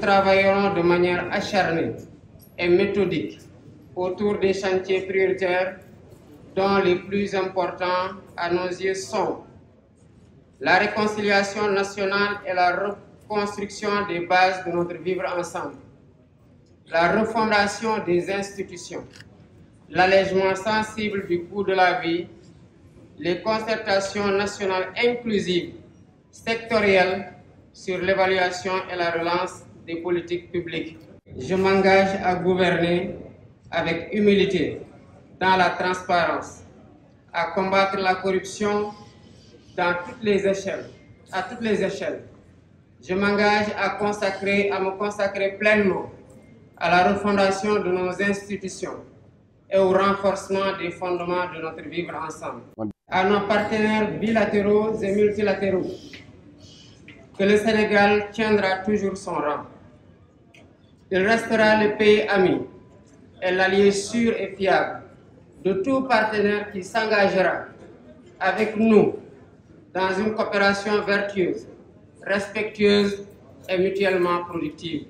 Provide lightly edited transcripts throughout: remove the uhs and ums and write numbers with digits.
travaillerons de manière acharnée et méthodique autour des chantiers prioritaires dont les plus importants à nos yeux sont la réconciliation nationale et la reconstruction des bases de notre vivre ensemble, la refondation des institutions, l'allègement sensible du coût de la vie, les concertations nationales inclusives, sectorielles sur l'évaluation et la relance des politiques publiques. Je m'engage à gouverner avec humilité, dans la transparence, à combattre la corruption à toutes les échelles. Je m'engage à me consacrer pleinement à la refondation de nos institutions et au renforcement des fondements de notre vivre ensemble. À nos partenaires bilatéraux et multilatéraux, que le Sénégal tiendra toujours son rang. Il restera le pays ami et l'allié sûr et fiable de tout partenaire qui s'engagera avec nous dans une coopération vertueuse, respectueuse et mutuellement productive.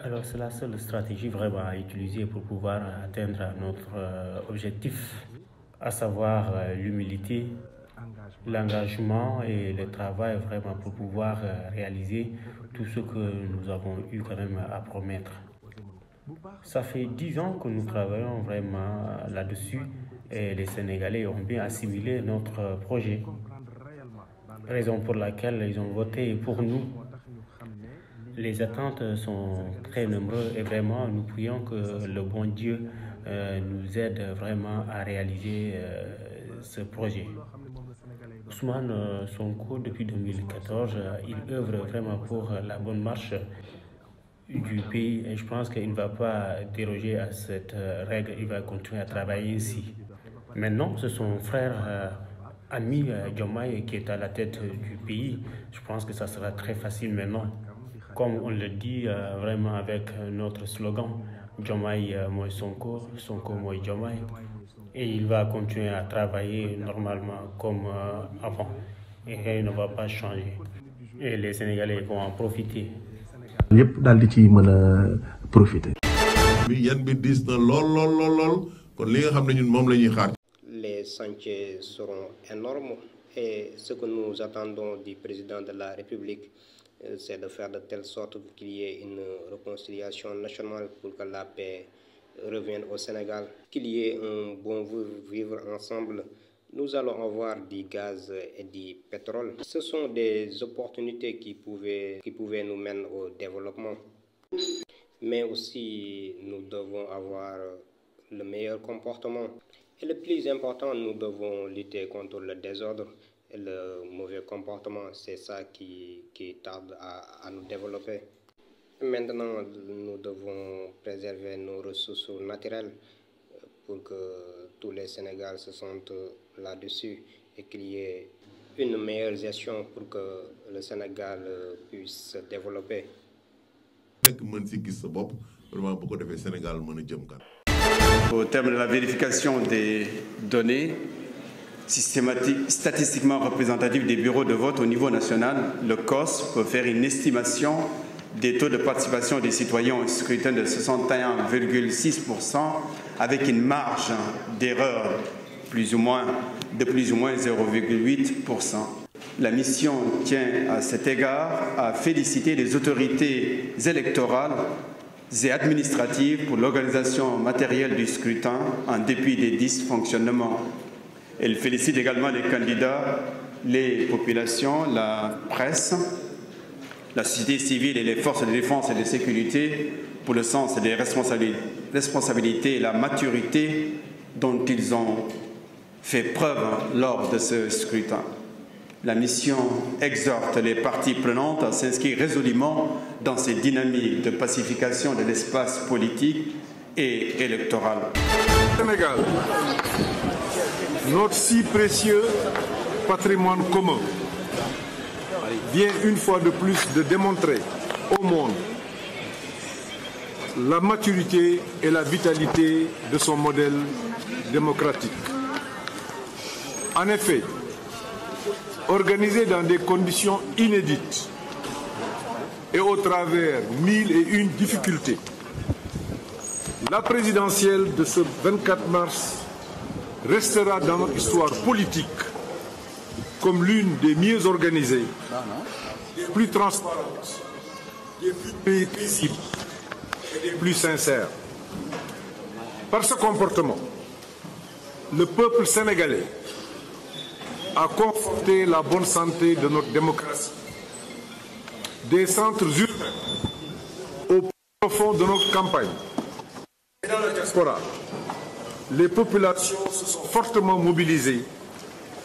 Alors c'est la seule stratégie vraiment à utiliser pour pouvoir atteindre notre objectif, à savoir l'humilité, l'engagement et le travail vraiment pour pouvoir réaliser tout ce que nous avons eu quand même à promettre. Ça fait 10 ans que nous travaillons vraiment là-dessus et les Sénégalais ont bien assimilé notre projet. Raison pour laquelle ils ont voté pour nous. Les attentes sont très nombreuses et vraiment nous prions que le bon Dieu nous aide vraiment à réaliser ce projet. Ousmane Sonko, depuis 2014, il œuvre vraiment pour la bonne marche du pays et je pense qu'il ne va pas déroger à cette règle, il va continuer à travailler ainsi. Maintenant, c'est son frère ami Diomaye qui est à la tête du pays. Je pense que ça sera très facile maintenant. Comme on le dit vraiment avec notre slogan, Diomaye moi Sonko, Sonko moi Diomaye. Et il va continuer à travailler normalement comme avant. Et rien ne va pas changer. Et les Sénégalais vont en profiter. Les chantiers seront énormes et ce que nous attendons du président de la République, c'est de faire de telle sorte qu'il y ait une réconciliation nationale pour que la paix revienne au Sénégal, qu'il y ait un bon vivre ensemble. Nous allons avoir du gaz et du pétrole. Ce sont des opportunités qui pouvaient nous mener au développement. Mais aussi, nous devons avoir le meilleur comportement. Et le plus important, nous devons lutter contre le désordre et le mauvais comportement. C'est ça qui tarde à nous développer. Maintenant, nous devons préserver nos ressources naturelles pour que tous les Sénégalais se sentent là-dessus et qu'il y ait une meilleure gestion pour que le Sénégal puisse se développer. Au terme de la vérification des données statistiquement représentatives des bureaux de vote au niveau national, le COS peut faire une estimation des taux de participation des citoyens au scrutin de 61,6% avec une marge d'erreur de plus ou moins 0,8%. La mission tient à cet égard à féliciter les autorités électorales et administratives pour l'organisation matérielle du scrutin en dépit des dysfonctionnements. Elle félicite également les candidats, les populations, la presse, la société civile et les forces de défense et de sécurité pour le sens des responsabilités et la maturité dont ils ont fait preuve lors de ce scrutin. La mission exhorte les parties prenantes à s'inscrire résolument dans ces dynamiques de pacification de l'espace politique et électoral. Sénégal, notre si précieux patrimoine commun, vient une fois de plus de démontrer au monde la maturité et la vitalité de son modèle démocratique. En effet, organisé dans des conditions inédites et au travers 1001 difficultés. La présidentielle de ce 24 mars restera dans notre histoire politique comme l'une des mieux organisées, des plus transparentes, des plus paisibles et des plus sincères. Par ce comportement, le peuple sénégalais a conforté la bonne santé de notre démocratie. Des centres urbains au profond de notre campagne et dans la diaspora, les populations se sont fortement mobilisées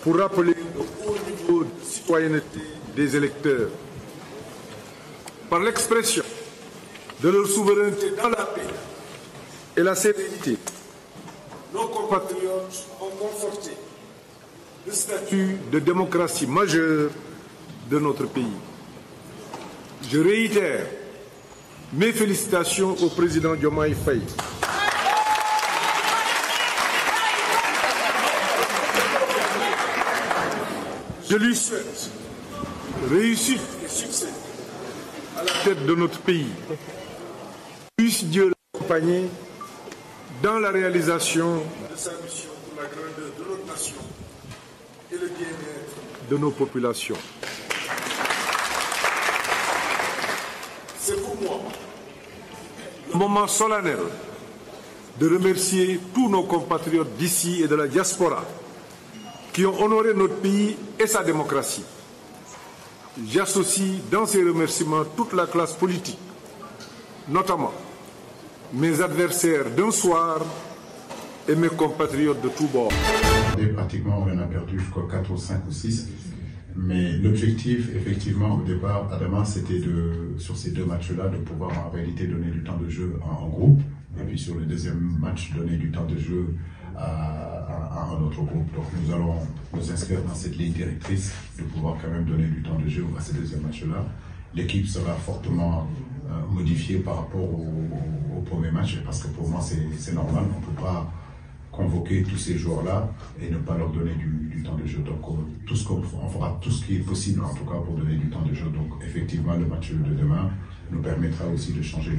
pour rappeler le haut niveau de citoyenneté des électeurs. Par l'expression de leur souveraineté dans la paix et la sérénité, nos compatriotes ont conforté le statut de démocratie majeure de notre pays. Je réitère mes félicitations au président Diomaye Faye. Je lui souhaite réussite et succès à la tête de notre pays. Puisse Dieu l'accompagner dans la réalisation de sa mission pour la grandeur de notre nation et le bien-être de nos populations. C'est pour moi un moment solennel de remercier tous nos compatriotes d'ici et de la diaspora qui ont honoré notre pays et sa démocratie. J'associe dans ces remerciements toute la classe politique, notamment mes adversaires d'un soir et mes compatriotes de tous bords. Pratiquement, on en a perdu, je crois, 4 ou 5 ou 6. Mais l'objectif, effectivement, au départ, Adama, c'était sur ces deux matchs-là, de pouvoir en réalité donner du temps de jeu en groupe. Et puis sur le deuxième match, donner du temps de jeu à un autre groupe. Donc nous allons nous inscrire dans cette ligne directrice de pouvoir quand même donner du temps de jeu à ces deuxième match-là. L'équipe sera fortement modifiée par rapport au premier match, parce que pour moi, c'est normal. On ne peut pas convoquer tous ces joueurs-là et ne pas leur donner du temps de jeu. Donc on fera tout ce qui est possible en tout cas pour donner du temps de jeu. Donc effectivement le match de demain nous permettra aussi de changer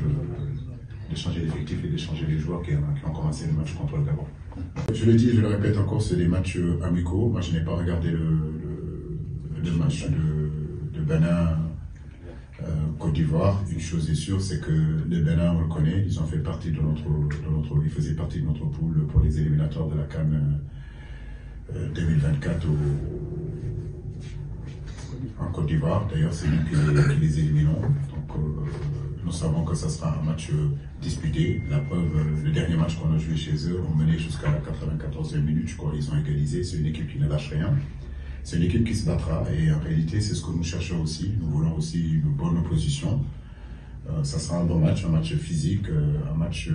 l'effectif et de changer les joueurs qui ont commencé le match contre le Gabon. Je le dis et je le répète encore, c'est des matchs amicaux. Moi je n'ai pas regardé le match de Bénin Côte d'Ivoire. Une chose est sûre, c'est que le Bénin, on le connaît, ils ont fait partie ils faisaient partie de notre poule pour les éliminatoires de la CAN 2024 en Côte d'Ivoire. D'ailleurs, c'est nous qui les éliminons. Donc, nous savons que ça sera un match disputé. La preuve, le dernier match qu'on a joué chez eux, on menait jusqu'à la 94e minute, je crois, ils ont égalisé. C'est une équipe qui ne lâche rien. C'est une équipe qui se battra et en réalité c'est ce que nous cherchons aussi. Nous voulons aussi une bonne opposition. Ça sera un bon match, un match physique, un match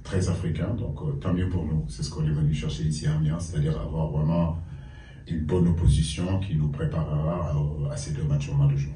très africain. Donc tant mieux pour nous. C'est ce qu'on est venu chercher ici à Amiens, c'est-à-dire avoir vraiment une bonne opposition qui nous préparera à ces deux matchs au mois de juin.